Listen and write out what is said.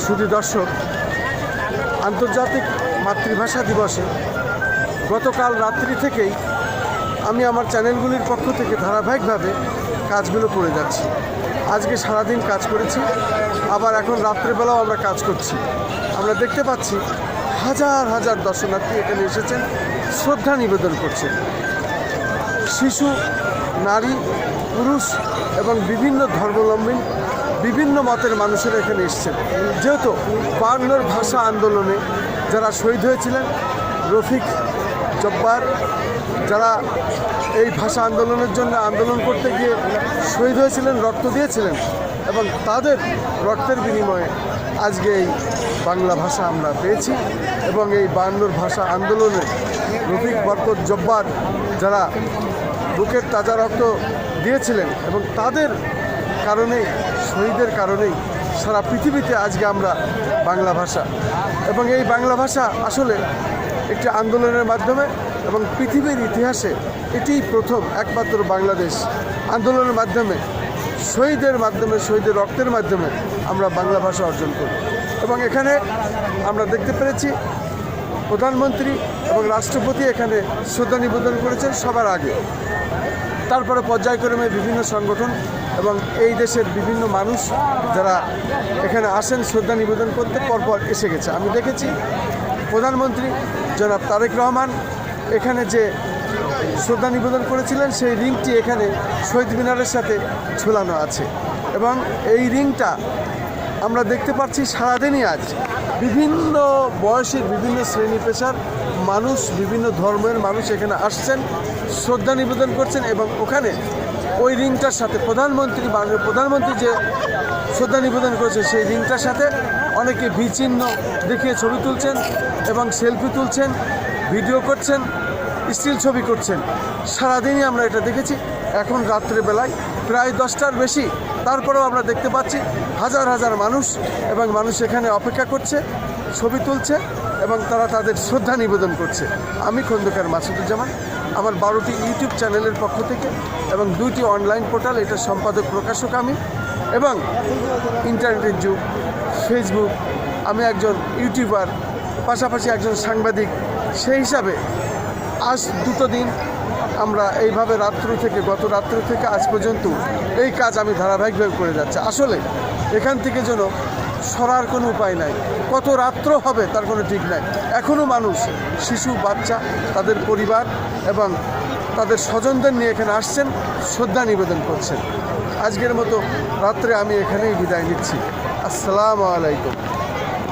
শুধু দর্শক, আন্তর্জাতিক মাতৃভাষা দিবসে গতকাল রাত্রি থেকেই আমি আমার চ্যানেলগুলির পক্ষ থেকে ধারাবাহিকভাবে কাজগুলো করে যাচ্ছি। আজকে সারাদিন কাজ করেছি, আবার এখন রাত্রেবেলাও আমরা কাজ করছি। আমরা দেখতে পাচ্ছি হাজার হাজার দর্শনার্থী এখানে এসেছেন, শ্রদ্ধা নিবেদন করছেন। শিশু, নারী, পুরুষ এবং বিভিন্ন ধর্মাবলম্বী, বিভিন্ন মতের মানুষেরা এখানে এসেছেন। যেহেতু 52 ভাষা আন্দোলনে যারা শহীদ হয়েছিলেন, রফিক, জব্বার, যারা এই ভাষা আন্দোলনের জন্য আন্দোলন করতে গিয়ে শহীদ হয়েছিলেন, রক্ত দিয়েছিলেন, এবং তাদের রক্তের বিনিময়ে আজকে এই বাংলা ভাষা আমরা পেয়েছি। এবং এই 52 ভাষা আন্দোলনে রফিক, বরকত, জব্বার যারা বুকের তাজা রক্ত দিয়েছিলেন এবং তাদের কারণেই, শহীদের কারণেই সারা পৃথিবীতে আজকে আমরা বাংলা ভাষা, এবং এই বাংলা ভাষা আসলে একটি আন্দোলনের মাধ্যমে এবং পৃথিবীর ইতিহাসে এটিই প্রথম একমাত্র বাংলাদেশ আন্দোলনের মাধ্যমে, শহীদের মাধ্যমে, শহীদের রক্তের মাধ্যমে আমরা বাংলা ভাষা অর্জন করি। এবং এখানে আমরা দেখতে পেরেছি প্রধানমন্ত্রী এবং রাষ্ট্রপতি এখানে শ্রদ্ধা নিবেদন করেছেন সবার আগে। তারপরে পর্যায়ক্রমে বিভিন্ন সংগঠন এবং এই দেশের বিভিন্ন মানুষ যারা এখানে আসেন শ্রদ্ধা নিবেদন করতে পরপর এসে গেছে। আমি দেখেছি প্রধানমন্ত্রী জনাব তারেক রহমান এখানে যে শ্রদ্ধা নিবেদন করেছিলেন, সেই রিংটি এখানে শহীদ মিনারের সাথে ঝুলানো আছে। এবং এই রিংটা আমরা দেখতে পাচ্ছি সারাদিনই আজ বিভিন্ন বয়সের, বিভিন্ন শ্রেণী পেশার মানুষ, বিভিন্ন ধর্মের মানুষ এখানে আসছেন, শ্রদ্ধা নিবেদন করছেন। এবং ওখানে ওই রিংটার সাথে প্রধানমন্ত্রী যে শ্রদ্ধা নিবেদন করেছে, সেই রিংটার সাথে অনেকে ভি চিহ্ন দেখিয়ে ছবি তুলছেন এবং সেলফি তুলছেন, ভিডিও করছেন, স্টিল ছবি করছেন। সারাদিনই আমরা এটা দেখেছি। এখন রাত্রেবেলায় প্রায় 10টার বেশি, তারপরেও আমরা দেখতে পাচ্ছি হাজার হাজার মানুষ, এবং মানুষ এখানে অপেক্ষা করছে, ছবি তুলছে এবং তারা তাদের শ্রদ্ধা নিবেদন করছে। আমি খন্দকার মাসুদুজ্জামান, আমার 12টি ইউটিউব চ্যানেলের পক্ষ থেকে এবং 2টি অনলাইন পোর্টাল, এটা সম্পাদক প্রকাশক আমি, এবং ইন্টারনেটের যুগ, ফেসবুক, আমি একজন ইউটিউবার, পাশাপাশি একজন সাংবাদিক। সেই হিসাবে আজ 2টো দিন আমরা এইভাবে গত রাত্র থেকে আজ পর্যন্ত এই কাজ আমি ধারাবাহিকভাবে করে যাচ্ছি। আসলে এখান থেকে যেন সরার কোনো উপায় নাই, কত রাত্র হবে তার কোনো ঠিক নাই। এখনও মানুষ, শিশু, বাচ্চা, তাদের পরিবার এবং তাদের স্বজনদের নিয়ে এখানে আসছেন, শ্রদ্ধা নিবেদন করছেন। আজকের মতো রাত্রে আমি এখানেই বিদায় নিচ্ছি। আসসালামু আলাইকুম।